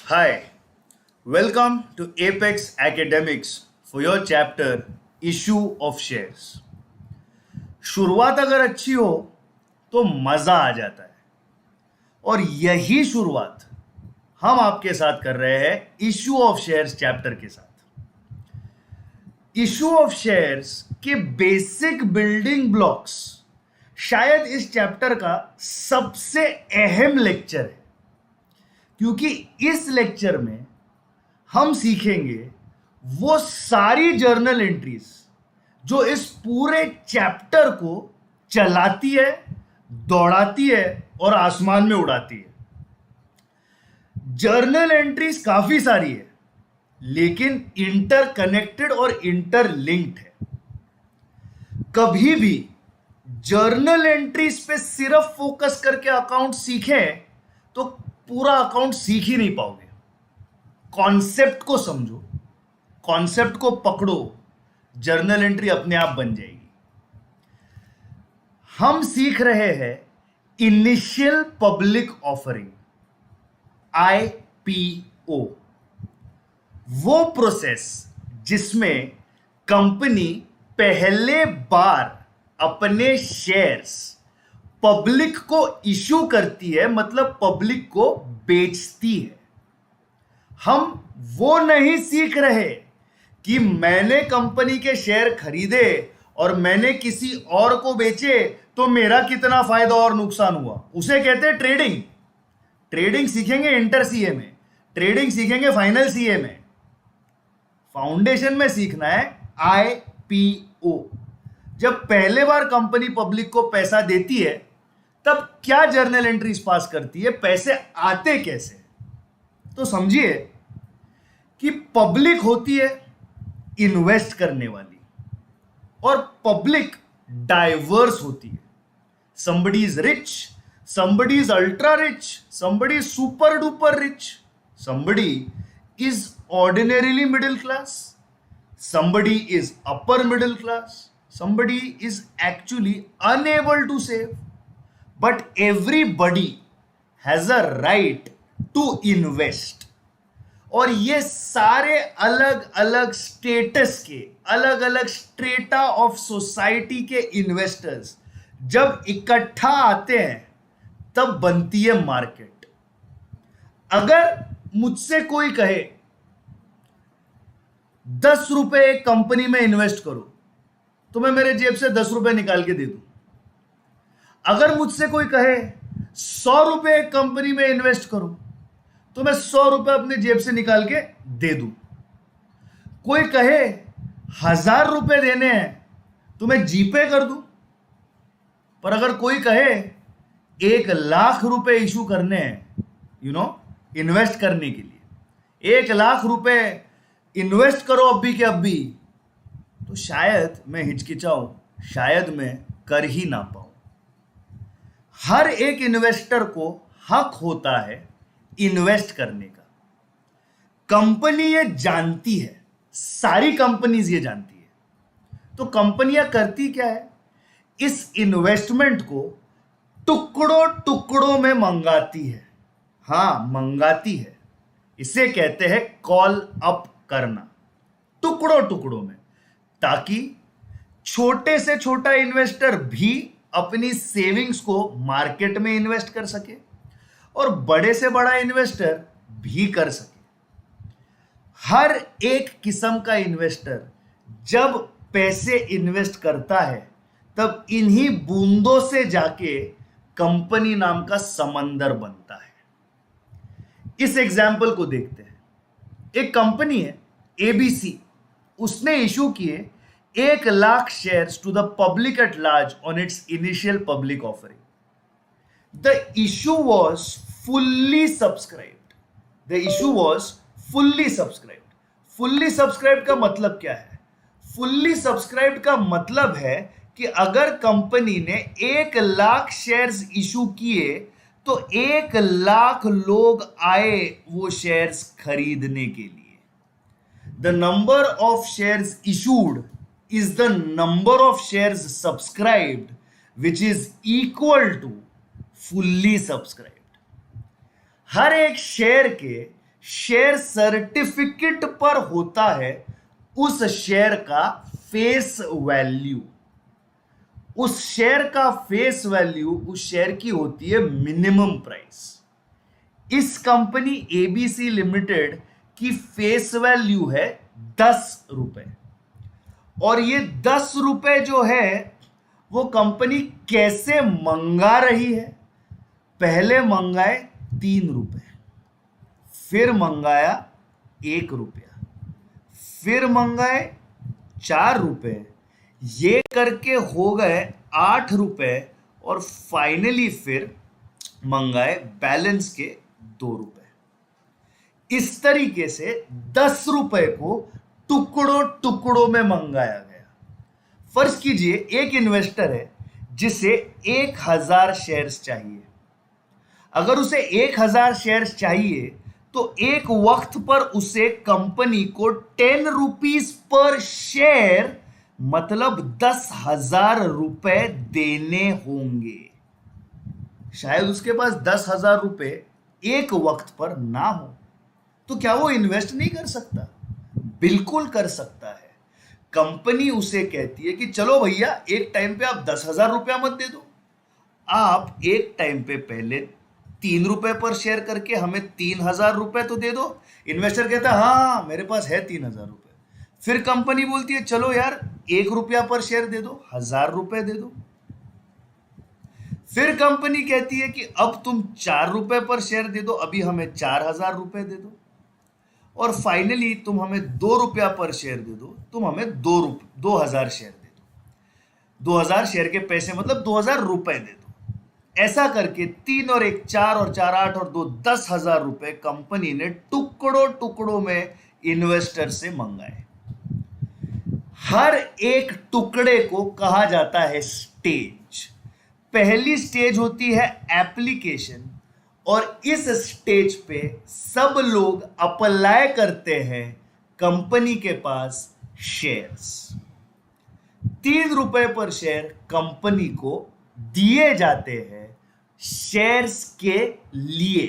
Hi, welcome to Apex Academics for your chapter Issue of Shares. शुरुआत अगर अच्छी हो तो मजा आ जाता है और यही शुरुआत हम आपके साथ कर रहे हैं इश्यू ऑफ शेयर्स चैप्टर के साथ। इश्यू ऑफ शेयर्स के बेसिक बिल्डिंग ब्लॉक्स शायद इस चैप्टर का सबसे अहम लेक्चर है, क्योंकि इस लेक्चर में हम सीखेंगे वो सारी जर्नल एंट्रीज जो इस पूरे चैप्टर को चलाती है, दौड़ाती है और आसमान में उड़ाती है। जर्नल एंट्रीज काफी सारी है, लेकिन इंटरकनेक्टेड और इंटरलिंक्ड है। कभी भी जर्नल एंट्रीज पे सिर्फ फोकस करके अकाउंट सीखें तो पूरा अकाउंट सीख ही नहीं पाओगे। कॉन्सेप्ट को समझो, कॉन्सेप्ट को पकड़ो, जर्नल एंट्री अपने आप बन जाएगी। हम सीख रहे हैं इनिशियल पब्लिक ऑफरिंग, आईपीओ, वो प्रोसेस जिसमें कंपनी पहले बार अपने शेयर्स पब्लिक को इश्यू करती है, मतलब पब्लिक को बेचती है। हम वो नहीं सीख रहे कि मैंने कंपनी के शेयर खरीदे और मैंने किसी और को बेचे तो मेरा कितना फायदा और नुकसान हुआ। उसे कहते हैं ट्रेडिंग। ट्रेडिंग सीखेंगे इंटर सीए में, ट्रेडिंग सीखेंगे फाइनल सीए में। फाउंडेशन में सीखना है आईपीओ। जब पहले बार कंपनी पब्लिक को पैसा देती है तब क्या जर्नल एंट्रीज पास करती है, पैसे आते कैसे। तो समझिए कि पब्लिक होती है इन्वेस्ट करने वाली और पब्लिक डाइवर्स होती है। somebody is rich, somebody is ultra rich, somebody is super duper rich, somebody is ordinarily middle class, somebody is upper middle class, somebody is actually unable to save, but everybody has a right to invest। और ये सारे अलग अलग status के, अलग अलग strata of society के investors जब इकट्ठा आते हैं तब बनती है मार्केट। अगर मुझसे कोई कहे 10 रुपए एक कंपनी में इन्वेस्ट करो तो मैं मेरे जेब से 10 रुपए निकाल के दे दूं। अगर मुझसे कोई कहे 100 रुपए एक कंपनी में इन्वेस्ट करो तो मैं 100 रुपए अपने जेब से निकाल के दे दूं। कोई कहे 1000 रुपए देने हैं तो मैं जीपे कर दूं। पर अगर कोई कहे 1,00,000 रुपए इशू करने हैं, इन्वेस्ट करने के लिए 1,00,000 रुपए इन्वेस्ट करो अभी के अभी, तो शायद मैं हिचकिचाऊं, शायद मैं कर ही ना पाऊं। हर एक इन्वेस्टर को हक होता है इन्वेस्ट करने का। कंपनी ये जानती है, सारी कंपनीज ये जानती है। तो कंपनियां करती क्या है, इस इन्वेस्टमेंट को टुकड़ों टुकड़ों में मंगाती है। हां, मंगाती है। इसे कहते हैं कॉल अप करना, टुकड़ों टुकड़ों में, ताकि छोटे से छोटा इन्वेस्टर भी अपनी सेविंग्स को मार्केट में इन्वेस्ट कर सके और बड़े से बड़ा इन्वेस्टर भी कर सके। हर एक किस्म का इन्वेस्टर जब पैसे इन्वेस्ट करता है तब इन्हीं बूंदों से जाके कंपनी नाम का समंदर बनता है। इस एग्जाम्पल को देखते हैं। एक कंपनी है एबीसी, उसने इशू किए 1,00,000 shares to the public at large on its initial public offering. The issue was fully subscribed. The issue was fully subscribed. Fully subscribed का मतलब क्या है? Fully subscribed का मतलब है कि अगर कंपनी ने 1,00,000 शेयर्स इशू किए तो 1,00,000 लोग आए वो शेयर्स खरीदने के लिए। The number of shares issued is the number of shares subscribed, which is equal to fully subscribed. हर एक शेयर के शेयर सर्टिफिकेट पर होता है उस शेयर का फेस वैल्यू। उस शेयर का फेस वैल्यू उस शेयर की होती है मिनिमम प्राइस। इस कंपनी एबीसी लिमिटेड की फेस वैल्यू है 10 रुपए, और ये 10 रुपए जो है वो कंपनी कैसे मंगा रही है? पहले मंगाए 3 रुपए, फिर मंगाया 1 रुपया, फिर मंगाए 4 रुपए, ये करके हो गए 8 रुपए, और फाइनली फिर मंगाए बैलेंस के 2 रुपए। इस तरीके से 10 रुपए को टुकड़ों टुकड़ों में मंगाया गया। फर्ज कीजिए एक इन्वेस्टर है जिसे 1000 शेयर्स चाहिए। अगर उसे 1000 शेयर्स चाहिए तो एक वक्त पर उसे कंपनी को 10 रुपीज पर शेयर, मतलब 10,000 रुपए देने होंगे। शायद उसके पास 10,000 रुपए एक वक्त पर ना हो, तो क्या वो इन्वेस्ट नहीं कर सकता? बिल्कुल कर सकता है। कंपनी उसे कहती है कि चलो भैया, एक टाइम पे आप 10,000 रुपया मत दे दो, आप एक टाइम पे पहले 3 रुपए पर शेयर करके हमें 3,000 रुपए तो दे दो। इन्वेस्टर कहता है हाँ मेरे पास है 3,000 रुपए। फिर कंपनी बोलती है चलो यार 1 रुपया पर शेयर दे दो, 1,000 रुपए दे दो। फिर कंपनी कहती है कि अब तुम 4 रुपए पर शेयर दे दो, अभी हमें 4,000 रुपए दे दो। और फाइनली तुम हमें 2 रुपया पर शेयर दे दो, तुम हमें 2,000 शेयर दे दो। 2,000 शेयर के पैसे मतलब 2,000 रुपए दे दो। ऐसा करके 3 और 1 4 और 4 8 और 2 10,000 रुपए कंपनी ने टुकड़ों टुकड़ों में इन्वेस्टर से मंगाए। हर एक टुकड़े को कहा जाता है स्टेज। पहली स्टेज होती है एप्लीकेशन, और इस स्टेज पे सब लोग अप्लाई करते हैं कंपनी के पास शेयर्स। 3 रुपए पर शेयर कंपनी को दिए जाते हैं शेयर्स के लिए।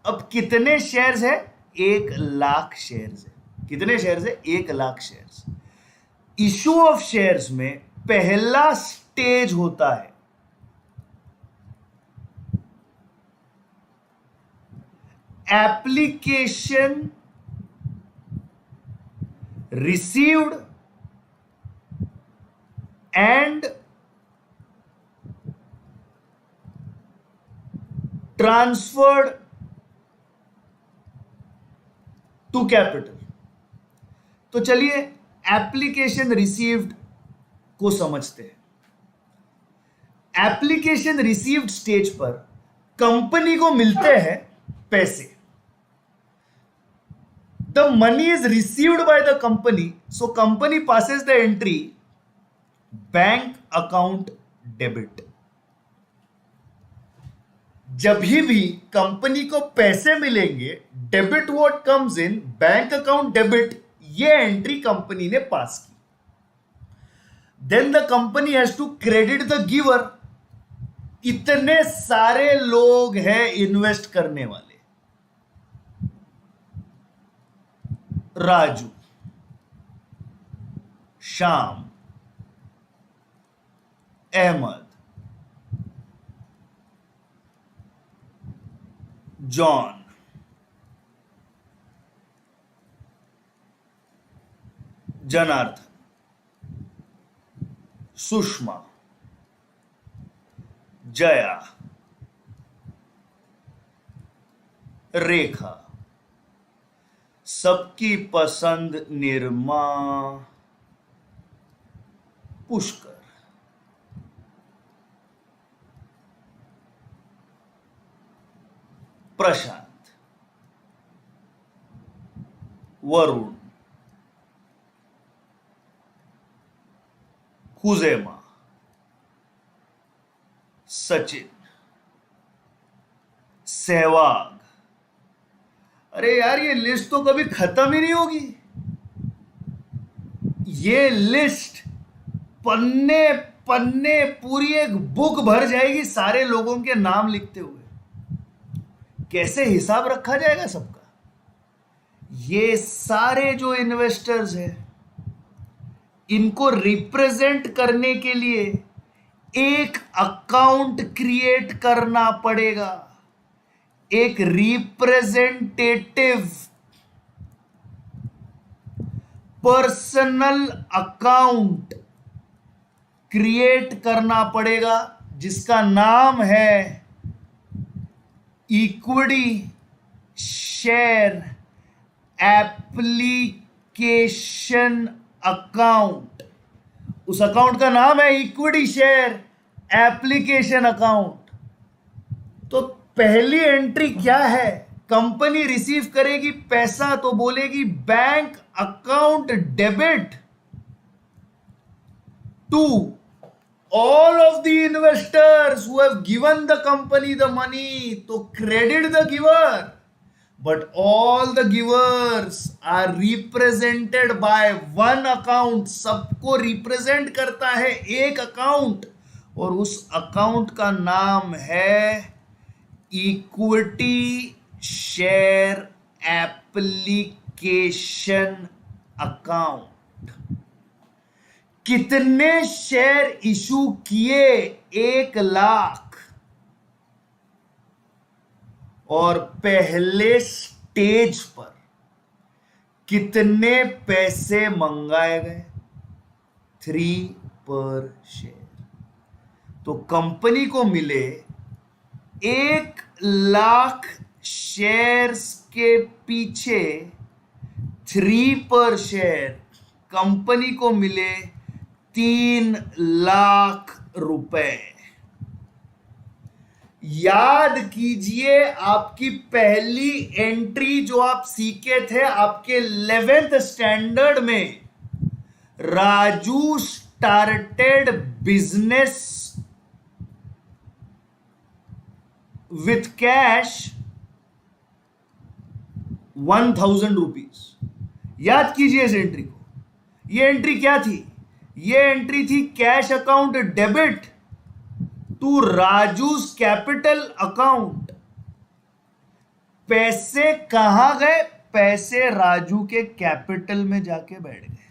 अब कितने शेयर्स है? 1,00,000 शेयर्स है। कितने शेयर्स है? 1,00,000 शेयर्स। इशू ऑफ शेयर्स में पहला स्टेज होता है application received and transferred to capital. तो चलिए एप्लीकेशन रिसीव्ड को समझते हैं। एप्लीकेशन रिसीव्ड स्टेज पर कंपनी को मिलते हैं पैसे। The money is received by the company, so company passes the entry bank account debit. जब भी कंपनी को पैसे मिलेंगे, debit what comes in bank account debit, ये एंट्री कंपनी ने पास की। Then the company has to credit the giver. इतने सारे लोग हैं इन्वेस्ट करने वाले, राजू, श्याम, अहमद, जॉन, जनार्दन, सुषमा, जया, रेखा, सबकी पसंद निर्मा, पुष्कर, प्रशांत, वरुण, खुजेमा, सचिन, सहवाग। अरे यार ये लिस्ट तो कभी खत्म ही नहीं होगी। ये लिस्ट पन्ने पन्ने पूरी एक बुक भर जाएगी सारे लोगों के नाम लिखते हुए। कैसे हिसाब रखा जाएगा सबका? ये सारे जो इन्वेस्टर्स हैं इनको रिप्रेजेंट करने के लिए एक अकाउंट क्रिएट करना पड़ेगा, एक रिप्रेजेंटेटिव पर्सनल अकाउंट क्रिएट करना पड़ेगा जिसका नाम है इक्विटी शेयर एप्लीकेशन अकाउंट। उस अकाउंट का नाम है इक्विटी शेयर एप्लीकेशन अकाउंट। तो पहली एंट्री क्या है? कंपनी रिसीव करेगी पैसा तो बोलेगी bank account debit to all of the investors who have given the company the money, तो credit the giver, but all the givers are represented by one account। सबको represent करता है एक अकाउंट और उस अकाउंट का नाम है इक्विटी शेयर एप्लीकेशन अकाउंट। कितने शेयर इशू किए? 1,00,000। और पहले स्टेज पर कितने पैसे मंगाए गए? 3 पर शेयर। तो कंपनी को मिले 1,00,000 शेयर्स के पीछे 3 पर शेयर कंपनी को मिले 3,00,000 रुपए। याद कीजिए आपकी पहली एंट्री जो आप सीखे थे आपके 11th स्टैंडर्ड में, Raju started business with cash 1,000 rupees. याद कीजिए इस एंट्री को। ये एंट्री क्या थी? ये एंट्री थी cash account debit to Raju's capital account. पैसे कहां गए? पैसे राजू के कैपिटल में जाके बैठ गए।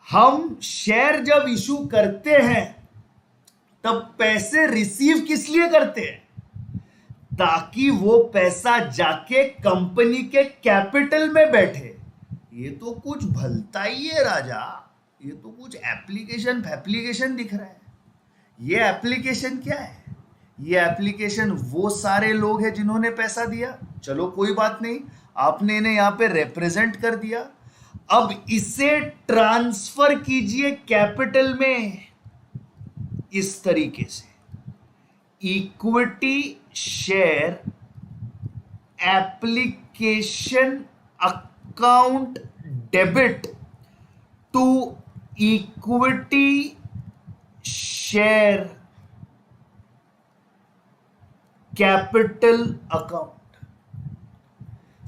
हम शेयर जब इशू करते हैं तब पैसे रिसीव किस लिए करते हैं? ताकि वो पैसा जाके कंपनी के कैपिटल में बैठे। ये तो कुछ भलता ही है राजा, ये तो कुछ एप्लीकेशन दिख रहा है। ये एप्लीकेशन क्या है? ये एप्लीकेशन वो सारे लोग हैं जिन्होंने पैसा दिया। चलो कोई बात नहीं, आपने इन्हें यहां पे रिप्रेजेंट कर दिया। अब इसे ट्रांसफर कीजिए कैपिटल में इस तरीके से, equity share application account debit to equity share capital account.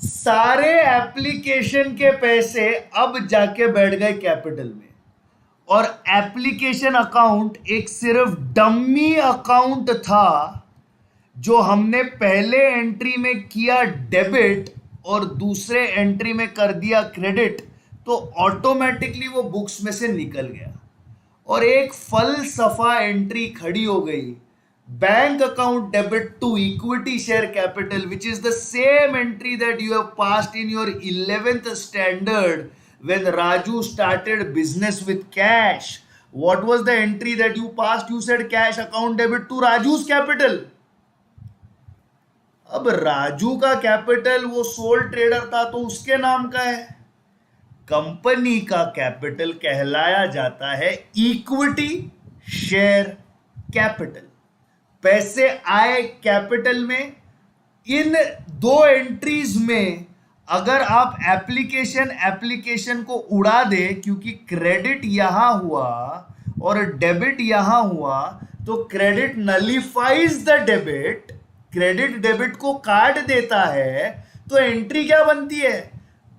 सारे एप्लीकेशन के पैसे अब जाके बैठ गए कैपिटल में, और एप्लीकेशन अकाउंट एक सिर्फ डमी अकाउंट था जो हमने पहले एंट्री में किया डेबिट और दूसरे एंट्री में कर दिया क्रेडिट, तो ऑटोमेटिकली वो बुक्स में से निकल गया और एक फलसफा एंट्री खड़ी हो गई, bank account debit to equity share capital, which is the same entry that you have passed in your 11th standard when Raju started business with cash. What was the entry that you passed? You said cash account debit to Raju's capital. अब राजू का capital वो soul trader था तो उसके नाम का है। Company का कैपिटल कहलाया जाता है इक्विटी शेयर कैपिटल। पैसे आए कैपिटल में। इन दो एंट्रीज में अगर आप एप्लीकेशन को उड़ा दे, क्योंकि क्रेडिट यहां हुआ और डेबिट यहां हुआ, तो credit nullifies the debit, credit debit को काट देता है, तो एंट्री क्या बनती है?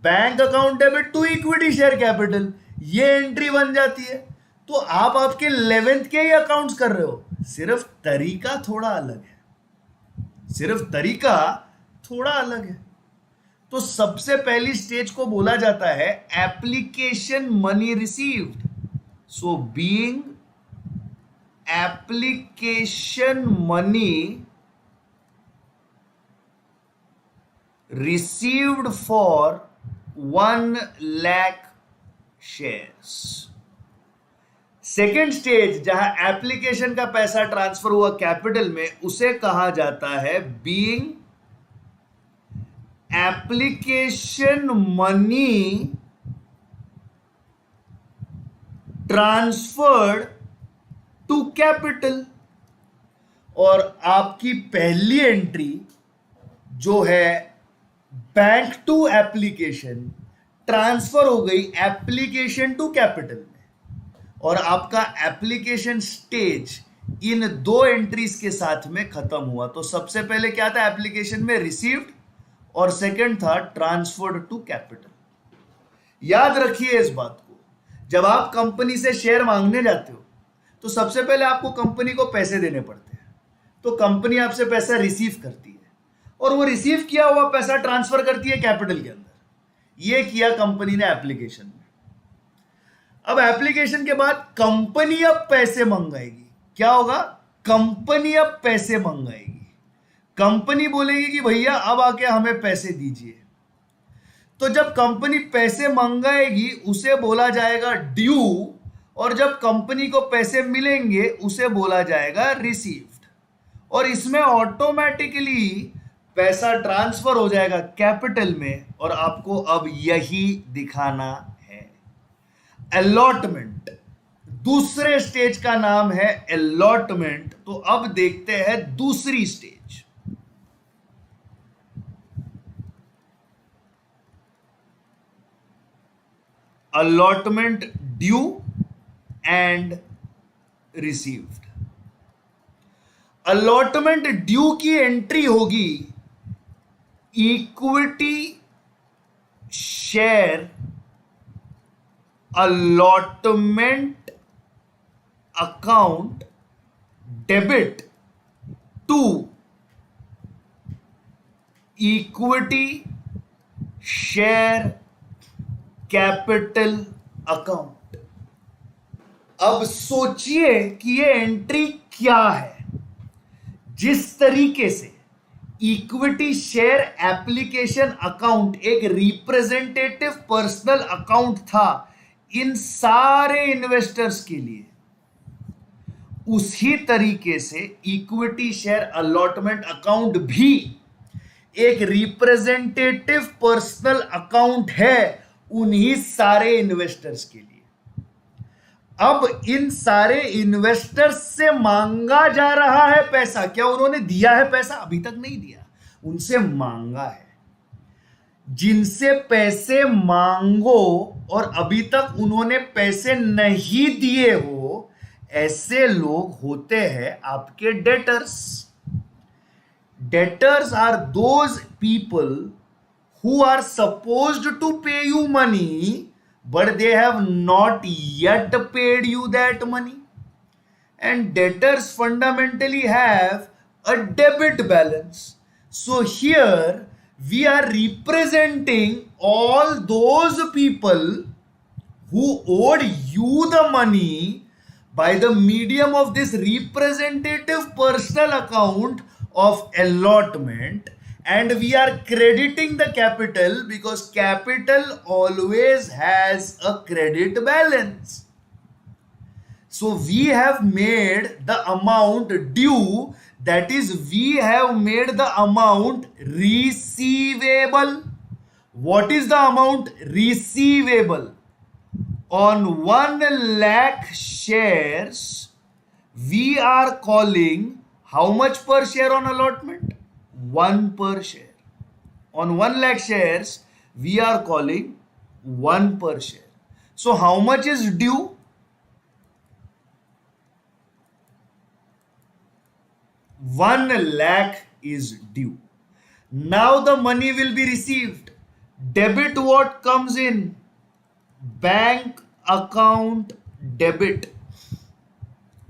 Bank account debit to equity share capital, ये एंट्री बन जाती है। तो आप आपके 11th के ही अकाउंट्स कर रहे हो, सिर्फ तरीका थोड़ा अलग है, सिर्फ तरीका थोड़ा अलग है। तो सबसे पहली स्टेज को बोला जाता है application money received. So being application money received for 1 lakh shares. Second stage जहां एप्लीकेशन का पैसा ट्रांसफर हुआ कैपिटल में, उसे कहा जाता है being application money transferred to capital. और आपकी पहली एंट्री जो है बैंक टू एप्लीकेशन, ट्रांसफर हो गई एप्लीकेशन टू कैपिटल में, और आपका एप्लीकेशन स्टेज इन दो एंट्रीज के साथ में खत्म हुआ. तो सबसे पहले क्या था एप्लीकेशन में, रिसीव्ड, और सेकंड था ट्रांसफर्ड टू कैपिटल. याद रखिए इस बात को, जब आप कंपनी से शेयर मांगने जाते हो तो सबसे पहले आपको कंपनी को पैसे देने पड़ते हैं. तो कंपनी आपसे पैसा रिसीव करती है और वो रिसीव किया हुआ पैसा ट्रांसफर करती है कैपिटल के अंदर. ये किया कंपनी ने एप्लीकेशन में. अब एप्लीकेशन के बाद कंपनी अब पैसे मंगाएगी. क्या होगा, कंपनी अब पैसे मंगाएगी. कंपनी बोलेगी कि भैया अब आके हमें पैसे दीजिए. तो जब कंपनी पैसे मंगाएगी उसे बोला जाएगा ड्यू, और जब कंपनी को पैसे मिलेंगे उसे बोला जाएगा रिसीव्ड. और इसमें ऑटोमेटिकली पैसा ट्रांसफर हो जाएगा कैपिटल में, और आपको अब यही दिखाना है अलॉटमेंट. दूसरे स्टेज का नाम है अलॉटमेंट. तो अब देखते हैं दूसरी stage. Allotment due and received. Allotment due की एंट्री होगी equity share allotment account debit to equity share capital account. अब सोचिए कि ये एंट्री क्या है. जिस तरीके से इक्विटी शेयर एप्लीकेशन अकाउंट एक रिप्रेजेंटेटिव पर्सनल अकाउंट था इन सारे इन्वेस्टर्स के लिए, उसी तरीके से इक्विटी शेयर अलॉटमेंट अकाउंट भी एक रिप्रेजेंटेटिव पर्सनल अकाउंट है उन्हीं सारे इन्वेस्टर्स के लिए. अब इन सारे इन्वेस्टर्स से मांगा जा रहा है पैसा. क्या उन्होंने दिया है पैसा? अभी तक नहीं दिया, उनसे मांगा है. जिनसे पैसे मांगो और अभी तक उन्होंने पैसे नहीं दिए हो, ऐसे लोग होते हैं आपके debtors. Debtors are those people who are supposed to pay you money, but they have not yet paid you that money. And debtors fundamentally have a debit balance. So here we are representing all those people who owed you the money by the medium of this representative personal account of allotment, and we are crediting the capital because capital always has a credit balance. So we have made the amount due, that is we have made the amount receivable. What is the amount receivable? On 1 lakh shares we are calling how much per share on allotment? 1 per share. On 1 lakh shares we are calling 1 per share. So how much is due? 1 lakh is due. Now the money will be received. Debit what comes in? Bank account debit.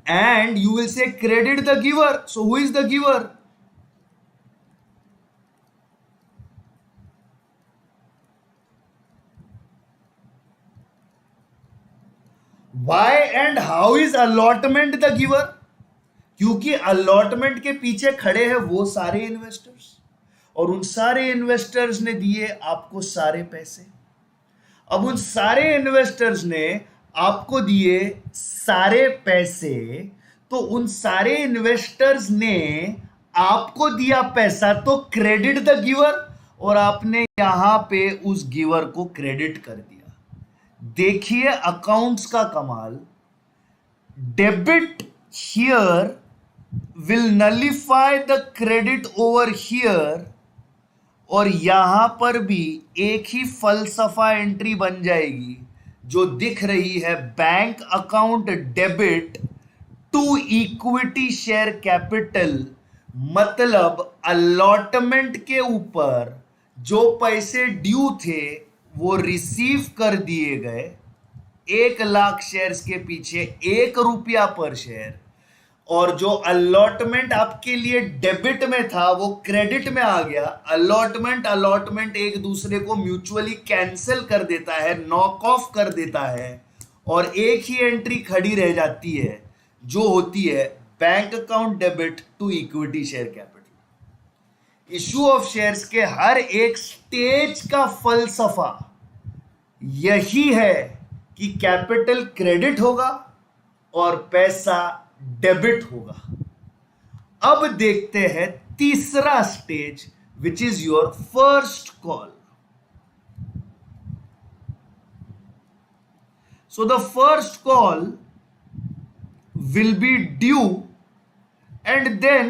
And you will say credit the giver. So who is the giver? Why and how is allotment the giver? क्योंकि allotment के पीछे खड़े हैं वो सारे investors, और उन सारे इन्वेस्टर्स ने दिए आपको सारे पैसे। अब उन सारे इन्वेस्टर्स ने आपको दिए सारे पैसे, तो उन सारे इन्वेस्टर्स ने आपको दिया पैसा, तो क्रेडिट द गिवर, और आपने यहां पे उस गिवर को क्रेडिट कर दिया। देखिए अकाउंट्स का कमाल। Debit here will nullify the credit over here, और यहां पर भी एक ही फलसफा एंट्री बन जाएगी जो दिख रही है, bank account debit to equity share capital. मतलब अलॉटमेंट के ऊपर जो पैसे ड्यू थे वो रिसीव कर दिए गए, 1,00,000 शेयर्स के पीछे 1 रुपया पर शेयर, और जो अलॉटमेंट आपके लिए डेबिट में था वो क्रेडिट में आ गया। अलॉटमेंट एक दूसरे को म्यूचुअली कैंसिल कर देता है, नॉक ऑफ कर देता है, और एक ही एंट्री खड़ी रह जाती है जो होती है bank account debit to equity share capital. Issue of shares के हर एक स्टेज का फलसफा यही है कि कैपिटल क्रेडिट होगा और पैसा डेबिट होगा। अब देखते हैं तीसरा stage, which is your first call. So the first call will be due and then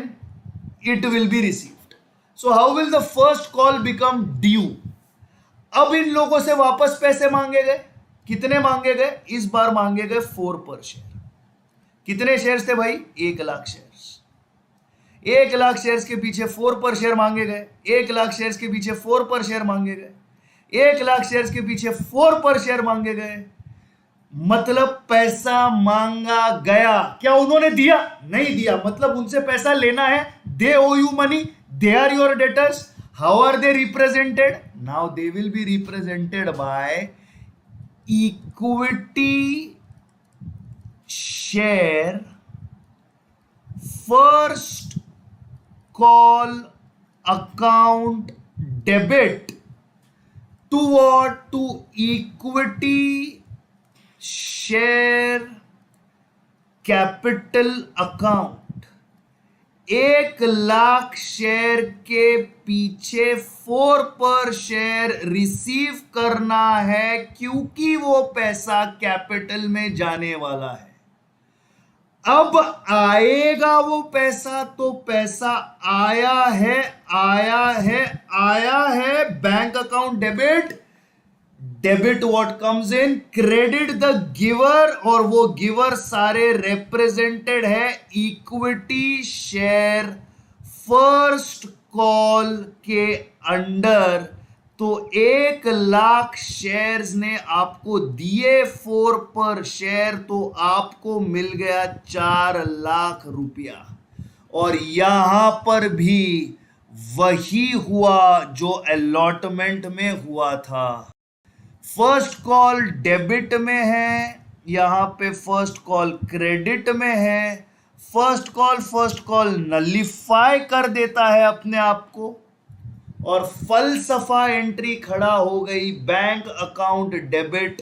it will be received. So how will the first call become due? अब इन लोगों से वापस पैसे मांगे गए। कितने मांगे गए? इस बार मांगे गए 4 पर शेयर। कितने शेयर्स थे भाई? 1,00,000 शेयर्स। 1,00,000 शेयर्स के पीछे 4 पर शेयर मांगे गए। 1,00,000 शेयर्स के पीछे 4 पर शेयर मांगे गए। 1,00,000 शेयर्स के पीछे 4 पर शेयर मांगे गए। मतलब पैसा मांगा गया। क्या उन्होंने दिया? नहीं दिया। मतलब उनसे पैसा लेना है। They owe you money, they are your debtors. How are they represented? Now they will be represented by equity share first call account debit to what? To equity share capital account. 1,00,000 share के पीछे 4 पर share receive करना है, क्योंकि वो पैसा capital में जाने वाला है। अब आएगा वो पैसा, तो पैसा आया है, आया है, आया है। Bank account debit, debit what comes in? Credit the giver, और वो गिवर सारे रिप्रेजेंटेड है इक्विटी शेयर फर्स्ट कॉल के अंडर। तो 1,00,000 शेयर्स ने आपको दिए 4 पर शेयर, तो आपको मिल गया 4,00,000 रुपया। और यहां पर भी वही हुआ जो अलॉटमेंट में हुआ था। फर्स्ट कॉल डेबिट में है, यहां पे फर्स्ट कॉल क्रेडिट में है। फर्स्ट कॉल नलिफाई कर देता है अपने आप को, और फलसफा एंट्री खड़ा हो गई, bank account debit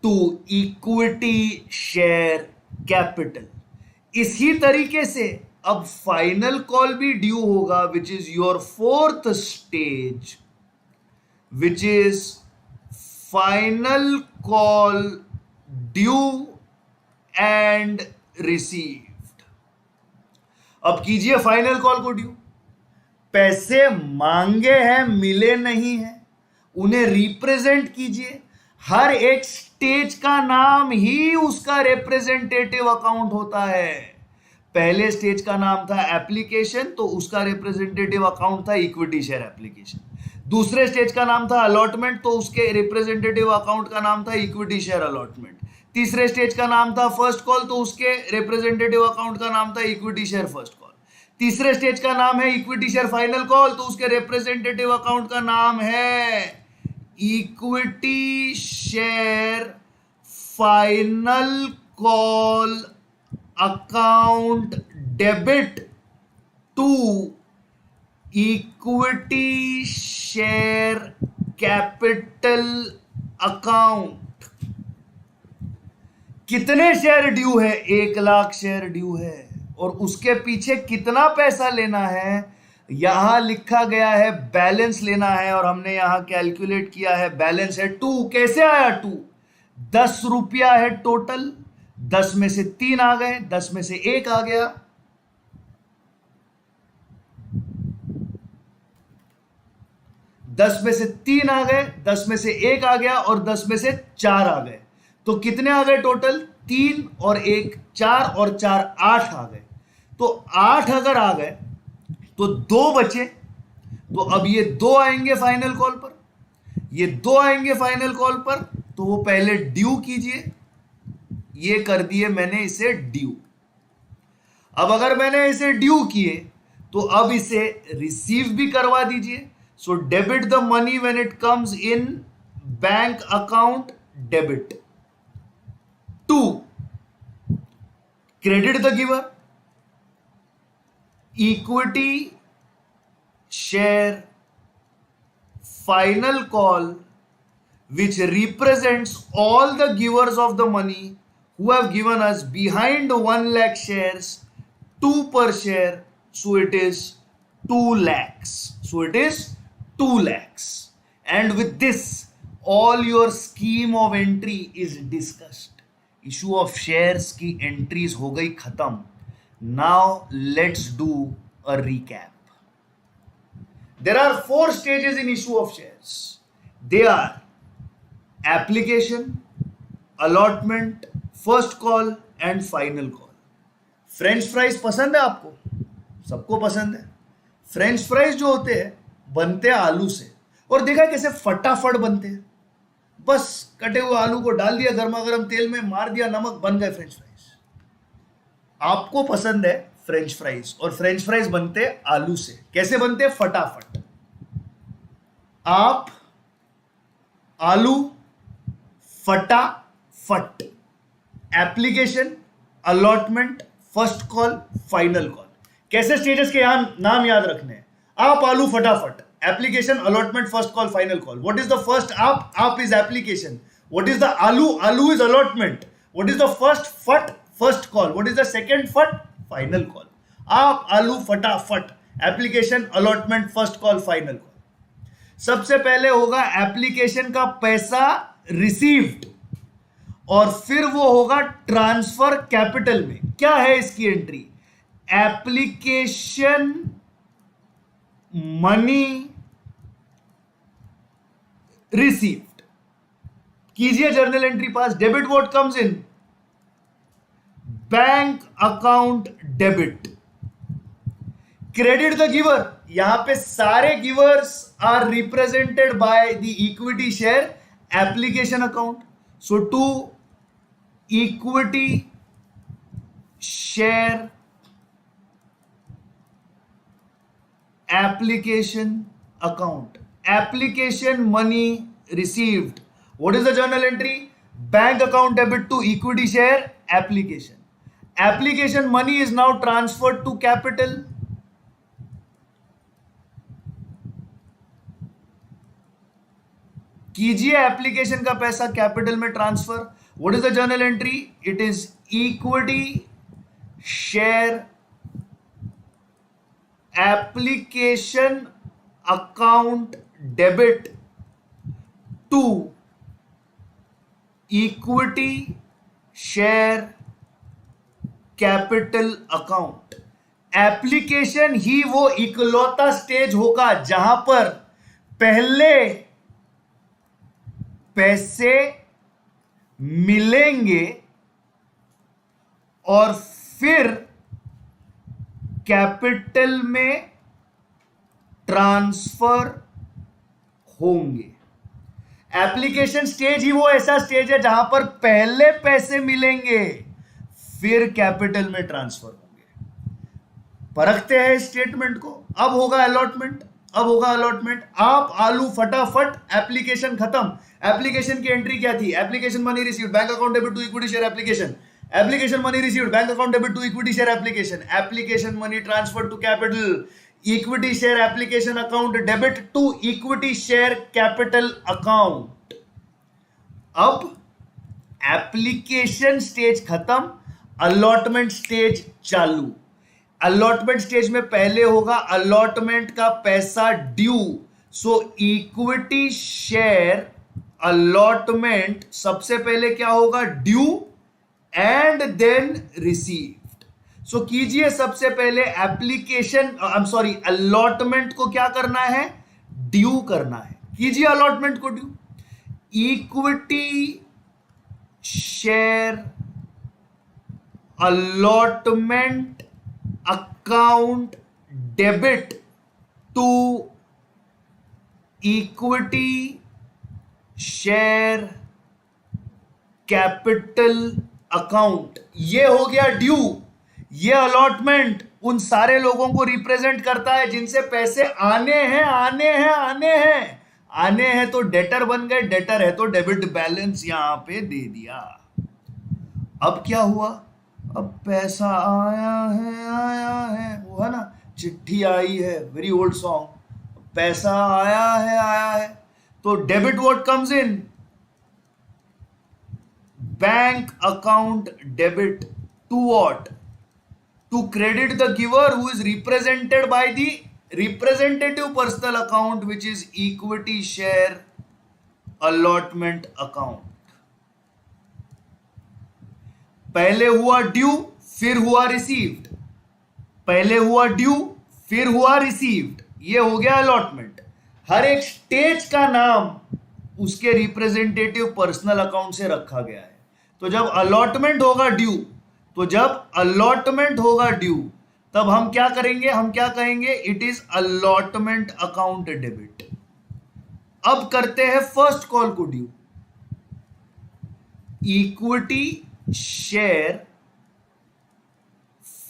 to equity share capital. इसी तरीके से अब फाइनल कॉल भी ड्यू होगा, which is your fourth stage, which is final call due and received. अब कीजिए फाइनल कॉल को ड्यू। पैसे मांगे हैं, मिले नहीं हैं, उन्हें रिप्रेजेंट कीजिए। हर एक स्टेज का नाम ही उसका रिप्रेजेंटेटिव अकाउंट होता है। पहले स्टेज का नाम था एप्लीकेशन, तो उसका रिप्रेजेंटेटिव अकाउंट था इक्विटी शेयर एप्लीकेशन। दूसरे स्टेज का नाम था अलॉटमेंट, तो उसके रिप्रेजेंटेटिव अकाउंट का नाम था इक्विटी शेयर अलॉटमेंट। तीसरे स्टेज का नाम था फर्स्ट कॉल, तो उसके रिप्रेजेंटेटिव अकाउंट का नाम था इक्विटी शेयर फर्स्ट कॉल। तीसरे स्टेज का नाम है इक्विटी शेयर फाइनल कॉल, तो उसके रिप्रेजेंटेटिव अकाउंट का नाम है equity share final call account debit to equity share capital account. कितने शेयर ड्यू है? 1,00,000 शेयर ड्यू है, और उसके पीछे कितना पैसा लेना है यहां लिखा गया है, बैलेंस लेना है, और हमने यहां कैलकुलेट किया है, बैलेंस है 2। कैसे आया 2? 10 रुपया है टोटल, 10 में से 3 आ गए, 10 में से 1 आ गया, 10 में से 3 आ गए, 10 में से 1 आ गया, और 10 में से 4 आ गए। तो कितने आ गए टोटल? 3 और 1 4, और 4 8 आ गए। तो 8 अगर आ गए तो 2 बचे। तो अब ये 2 आएंगे फाइनल कॉल पर, ये 2 आएंगे फाइनल कॉल पर, तो वो पहले ड्यू कीजिए। ये कर दिए मैंने इसे ड्यू। अब अगर मैंने इसे ड्यू किए तो अब इसे रिसीव भी करवा दीजिए। So debit the money when it comes in bank account debit. 2 credit the giver equity share final call which represents all the givers of the money who have given us behind 1 lakh shares, 2 per share, so it is 2 lakhs. So it is 2 lakhs. And with this, all your scheme of entry is discussed. Issue of shares की entries हो गई खत्म. Now let's do a recap. There are 4 stages in issue of shares. They are application, allotment, first call and final call. French fries पसंद है आपको? सबको पसंद है। फ्रेंच फ्राइज जो होते हैं बनते हैं आलू से, और देखा कैसे फटाफट बनते हैं। बस कटे हुए आलू को डाल दिया गर्मा गर्म तेल में, मार दिया नमक, बन गए फ्रेंच फ्राइज। आपको पसंद है फ्रेंच फ्राइज, और फ्रेंच फ्राइज बनते हैं आलू से। कैसे बनते हैं? फटाफट। आप आलू फटाफट, application, allotment, first call, final call. कैसे स्टेजेस के यहां नाम याद रखने हैं? आप आलू फटाफट, application, allotment, first call, final call. What is the first आप? आप is application. What is the आलू? आलू is allotment. What is the first फट? First call. What is the second फट? Final call. आप आलू फटाफट, application, allotment, first call, final call. सबसे पहले होगा एप्लीकेशन का पैसा रिसीव्ड, और फिर वो होगा ट्रांसफर कैपिटल में। क्या है इसकी एंट्री? Application money received. कीजिए journal entry pass. Debit what comes in bank account debit. Credit the giver. यहां पे सारे givers are represented by the equity share application account. So to equity share application account. Application money received. What is the journal entry? Bank account debit to equity share application. Application money is now transferred to capital. कीजिए application का पैसा capital में transfer. What is the journal entry? It is equity share application account debit to equity share capital account. Application ही वो इकलौता stage होगा जहां पर पहले पैसे मिलेंगे और फिर कैपिटल में ट्रांसफर होंगे. एप्लीकेशन स्टेज ही वो ऐसा स्टेज है जहां पर पहले पैसे मिलेंगे फिर कैपिटल में ट्रांसफर होंगे. परखते हैं स्टेटमेंट को. अब होगा अलॉटमेंट. अब होगा अलॉटमेंट। आप आलू फटाफट, एप्लीकेशन खत्म। एप्लीकेशन की एंट्री क्या थी? Application money received, bank account debit to equity share application. Application money received, bank account debit to equity share application. Application money transfer to capital, equity share application account debit to equity share capital account. अब application stage खत्म, allotment stage चालू। Allotment stage में पहले होगा allotment का पैसा due. So equity share allotment सबसे पहले क्या होगा? Due and then received. So कीजिए सबसे पहले application, I am sorry, allotment को क्या करना है? ड्यू करना है। कीजिए अलॉटमेंट को due. Equity share allotment account debit to equity share capital account. ये हो गया ड्यू। ये अलॉटमेंट उन सारे लोगों को रिप्रेजेंट करता है जिनसे पैसे आने हैं, आने हैं, आने हैं। आने हैं तो डेटर बन गए, डेटर है तो डेबिट बैलेंस यहां पे दे दिया। अब क्या हुआ? अब पैसा आया है, वो है ना, चिट्ठी आई है, वेरी ओल्ड सॉन्ग। पैसा आया है तो debit what comes in? Bank account debit to what? To credit the giver who is represented by the representative personal account which is equity share allotment account. पहले हुआ ड्यू, फिर हुआ received. पहले हुआ ड्यू, फिर हुआ रिसीव्ड। ये हो गया अलॉटमेंट। हर एक स्टेज का नाम उसके रिप्रेजेंटेटिव पर्सनल अकाउंट से रखा गया है। तो जब अलॉटमेंट होगा ड्यू, तब हम क्या करेंगे? हम क्या कहेंगे? It is allotment account debit. अब करते हैं फर्स्ट कॉल को due. Equity share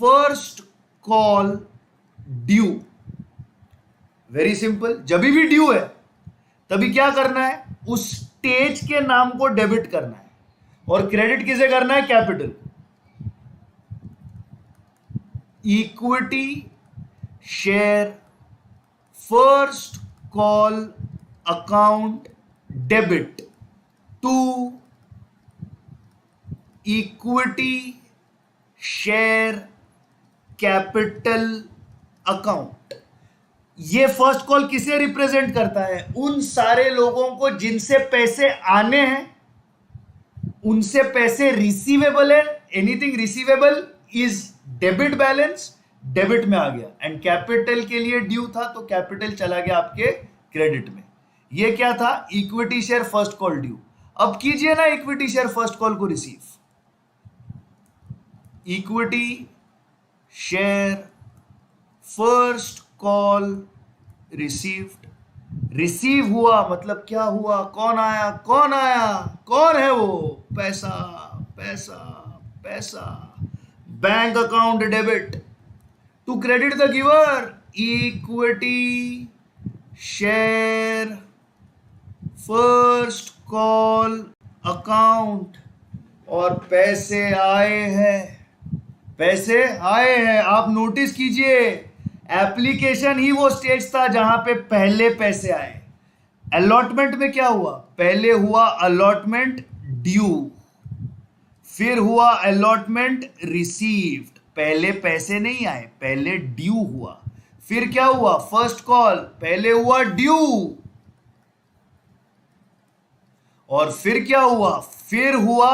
first call due. Very simple. जब भी ड्यू है तभी क्या करना है? उस स्टेज के नाम को डेबिट करना है। और क्रेडिट किसे करना है? Capital. Equity share first call account debit to equity share capital account. ये फर्स्ट कॉल किसे रिप्रेजेंट करता है? उन सारे लोगों को जिनसे पैसे आने हैं, उनसे पैसे रिसीवेबल है। Anything receivable is debit balance, debit में आ गया। एंड कैपिटल के लिए ड्यू था तो कैपिटल चला गया आपके क्रेडिट में। ये क्या था? Equity share first call due. अब कीजिए ना इक्विटी शेयर फर्स्ट कॉल को receive. Equity share first call received. Receive हुआ मतलब क्या हुआ? कौन आया? कौन है वो? पैसा, पैसा, पैसा। Bank account debit to credit the giver, equity share first call account. और पैसे आए हैं, आप नोटिस कीजिए, एप्लीकेशन ही वो स्टेज था जहां पे पहले पैसे आए। अलॉटमेंट में क्या हुआ? पहले हुआ अलॉटमेंट ड्यू, फिर हुआ अलॉटमेंट रिसीव्ड। पहले पैसे नहीं आए, पहले ड्यू हुआ। फिर क्या हुआ? First call. पहले हुआ ड्यू और फिर क्या हुआ? फिर हुआ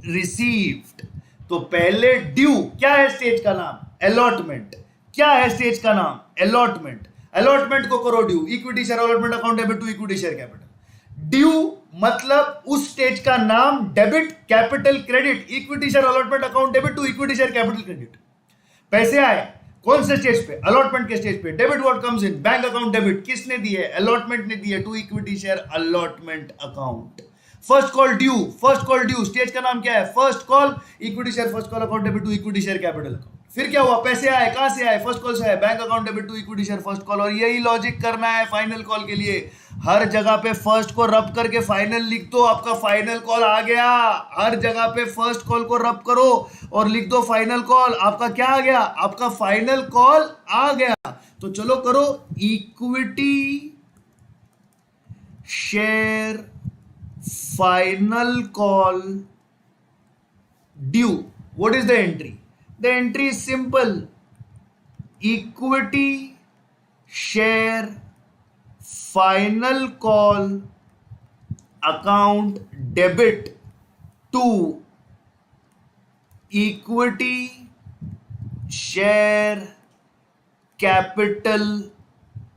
रिसीव्ड। तो पहले ड्यू क्या है स्टेज का नाम? अलॉटमेंट। क्या है स्टेज का नाम? अलॉटमेंट। अलॉटमेंट को करो due. Equity share allotment account debit to equity share capital. Due मतलब उस स्टेज का नाम, debit, capital, credit. Equity share allotment account debit to equity share capital credit. पैसे आए कौन से स्टेज पे? अलॉटमेंट के स्टेज पे। Debit what comes in? Bank account debit. किसने दिए? अलॉटमेंट ने दिए to equity share allotment account. First call due stage का नाम क्या है? First call. Equity share first call account debit to equity share capital account. फिर क्या हुआ, पैसे आए, कहां से आए, फर्स्ट कॉल से आए, bank account debit to equity share first call. और यही लॉजिक करना है फाइनल कॉल के लिए, हर जगह पे फर्स्ट को रब करके फाइनल लिख दो, आपका फाइनल कॉल आ गया। हर जगह पे फर्स्ट कॉल को रब करो और लिख दो फाइनल कॉल, आपका क्या आ गया, आपका फाइनल कॉल आ गया। तो चलो करो, equity share final call due. What is the entry? The entry is simple. Equity share final call account debit to equity share capital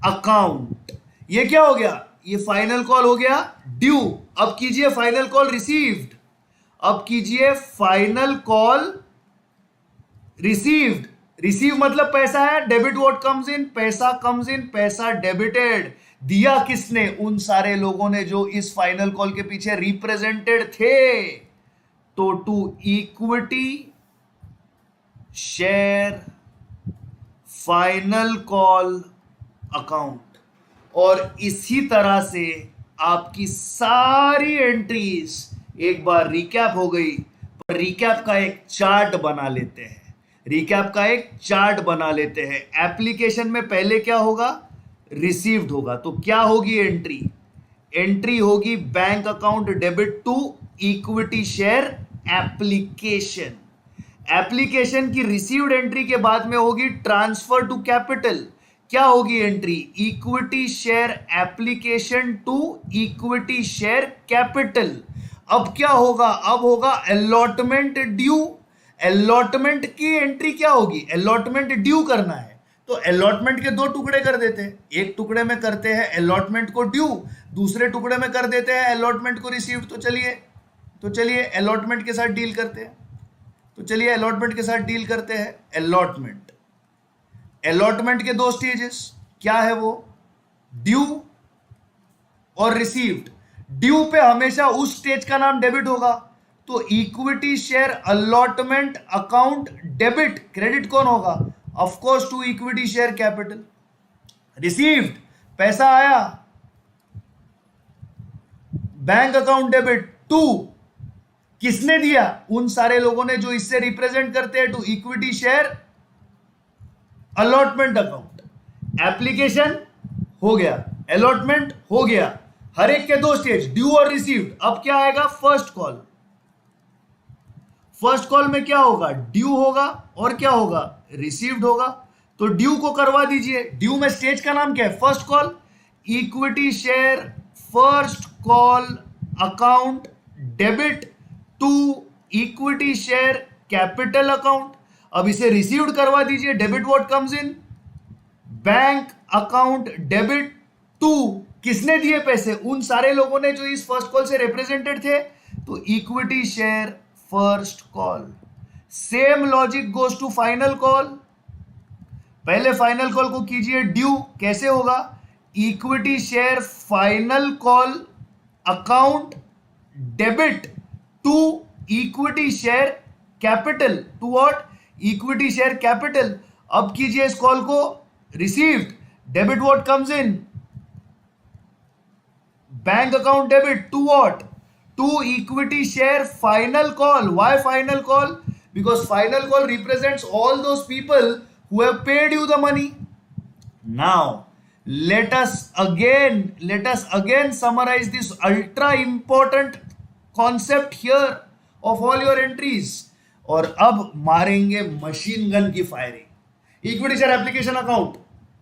account। ये क्या हो गया, ये फाइनल कॉल हो गया ड्यू। अब कीजिए फाइनल कॉल रिसीव्ड, अब कीजिए फाइनल कॉल रिसीव्ड। रिसीव मतलब पैसा है, डेबिट व्हाट कम्स इन, पैसा कम्स इन, पैसा डेबिटेड। दिया किसने, उन सारे लोगों ने जो इस फाइनल कॉल के पीछे रिप्रेजेंटेड थे। तो to equity share final call account. और इसी तरह से आपकी सारी एंट्रीज एक बार रिकैप हो गई। पर रिकैप का एक चार्ट बना लेते हैं, रिकैप का एक चार्ट बना लेते हैं। एप्लीकेशन में पहले क्या होगा, रिसीव्ड होगा, तो क्या होगी एंट्री, एंट्री होगी bank account debit to equity share application. Application की रिसीव्ड एंट्री के बाद में होगी ट्रांसफर टू कैपिटल। क्या होगी entry, equity share application to equity share capital. अब क्या होगा, अब होगा अलॉटमेंट ड्यू। अलॉटमेंट की एंट्री क्या होगी, अलॉटमेंट ड्यू करना है, तो अलॉटमेंट के दो टुकड़े कर देते हैं। एक टुकड़े में करते हैं अलॉटमेंट को ड्यू, दूसरे टुकड़े में कर देते हैं अलॉटमेंट को रिसीव्ड। तो चलिए अलॉटमेंट के साथ डील करते हैं, तो चलिए अलॉटमेंट के साथ डील करते हैं। अलॉटमेंट, अलॉटमेंट के दो स्टेजेस क्या है वो, ड्यू और रिसीव्ड। ड्यू पे हमेशा उस स्टेज का नाम डेबिट होगा, तो equity share allotment account debit, credit कौन होगा, of course to equity share capital. Received, पैसा आया, बैंक अकाउंट डेबिट टू, किसने दिया, उन सारे लोगों ने जो इससे रिप्रेजेंट करते हैं, to equity share allotment account. Application हो गया, अलॉटमेंट हो गया, हर एक के दो स्टेज, ड्यू और रिसीव्ड। अब क्या आएगा, फर्स्ट कॉल। फर्स्ट कॉल में क्या होगा, ड्यू होगा और क्या होगा, रिसीव्ड होगा। तो ड्यू को करवा दीजिए। ड्यू में स्टेज का नाम क्या है, first call. Equity share first call account debit to equity share capital account. अब इसे रिसीव्ड करवा दीजिए, debit what comes in, bank account debit to, किसने दिए पैसे, उन सारे लोगों ने जो इस फर्स्ट कॉल से रिप्रेजेंटेड थे, तो equity share first call. Same logic goes to final call. पहले फाइनल कॉल को कीजिए ड्यू, कैसे होगा, equity share final call account debit to equity share capital, to what, equity share capital. अब कीजिए इस कॉल को received, debit what comes in, bank account debit to what, to equity share final call. Why final call? Because final call represents all those people who have paid you the money. Now let us again summarize this ultra important concept here of all your entries. और अब मारेंगे machine gun की firing. Equity share application account,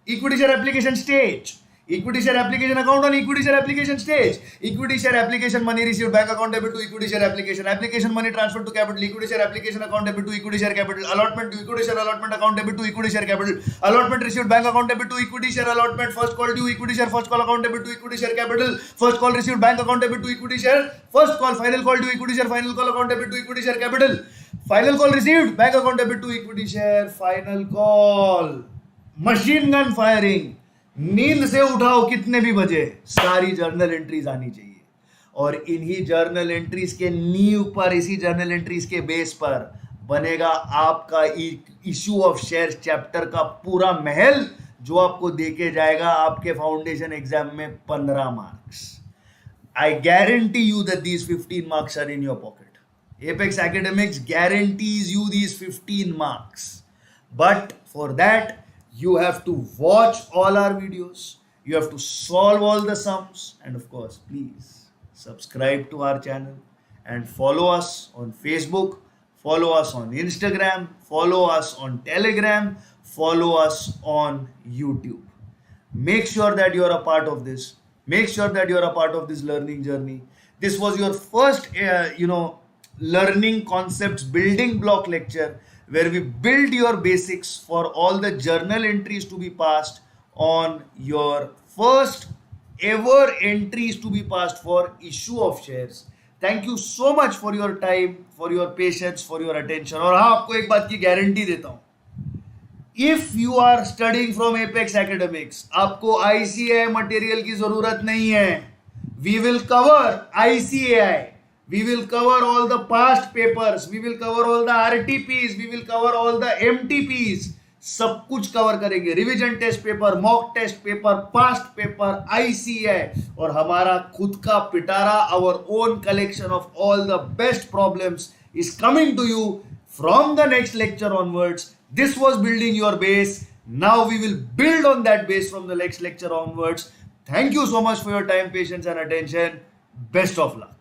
equity share application stage, equity share application account on equity share application stage, equity share application money received, bank account debit to equity share application money transferred to capital, equity share application account debit to equity share capital, allotment to equity share allotment account debit to equity share capital, allotment received, bank account debit to equity share allotment, first call due equity share first call account debit to equity share capital, first call received, bank account debit to equity share first call, final call due equity share final call account debit to equity share capital, final call received, bank account debit to equity share final call। Machine gun firing. नींद से उठाओ कितने भी बजे, सारी journal entries आनी चाहिए। और इन्हीं जर्नल एंट्रीज के नींव पर, इसी जर्नल एंट्रीज के बेस पर बनेगा आपका इश्यू ऑफ शेयर्स चैप्टर का पूरा महल, जो आपको देके जाएगा आपके फाउंडेशन एग्जाम में 15 marks. I guarantee you that these 15 marks are in your pocket. Apex Academics guarantees you these 15 marks. But for that, you have to watch all our videos. You have to solve all the sums. And of course, please subscribe to our channel and follow us on Facebook, follow us on Instagram, follow us on Telegram, follow us on YouTube. Make sure that you are a part of this. Make sure that you are a part of this learning journey. This was your first learning concepts building block lecture, where we build your basics for all the journal entries to be passed on your first ever entries to be passed for issue of shares. Thank you so much for your time, for your patience, for your attention. और हाँ, आपको एक बात की guarantee देता हूँ, if you are studying from Apex Academics, आपको ICAI material की जरूरत नहीं है. We will cover ICAI, we will cover all the past papers, we will cover all the RTPs, we will cover all the MTPs. सब कुछ cover करेंगे. Revision test paper, mock test paper, past paper, ICAI, और हमारा खुद का पिटारा, our own collection of all the best problems is coming to you from the next lecture onwards. This was building your base. Now we will build on that base from the next lecture onwards. Thank you so much for your time, patience and attention. Best of luck.